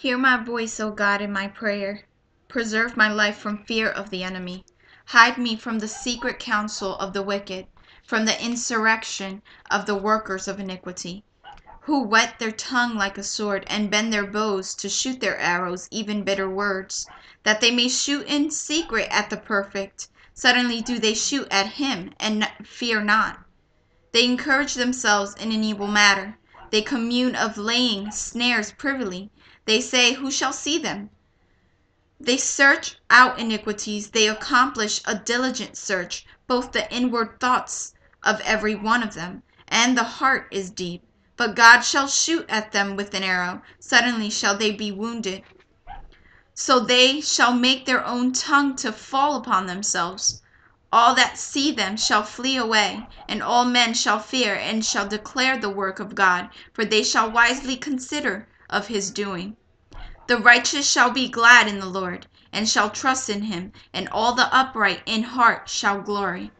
Hear my voice, O God, in my prayer. Preserve my life from fear of the enemy. Hide me from the secret counsel of the wicked, from the insurrection of the workers of iniquity, who whet their tongue like a sword, and bend their bows to shoot their arrows, even bitter words, that they may shoot in secret at the perfect. Suddenly do they shoot at him, and fear not. They encourage themselves in an evil matter. They commune of laying snares privily. They say, who shall see them? They search out iniquities. They accomplish a diligent search, both the inward thoughts of every one of them, and the heart is deep. But God shall shoot at them with an arrow. Suddenly shall they be wounded. So they shall make their own tongue to fall upon themselves. All that see them shall flee away, and all men shall fear and shall declare the work of God, for they shall wisely consider of his doing. The righteous shall be glad in the Lord, and shall trust in him, and all the upright in heart shall glory.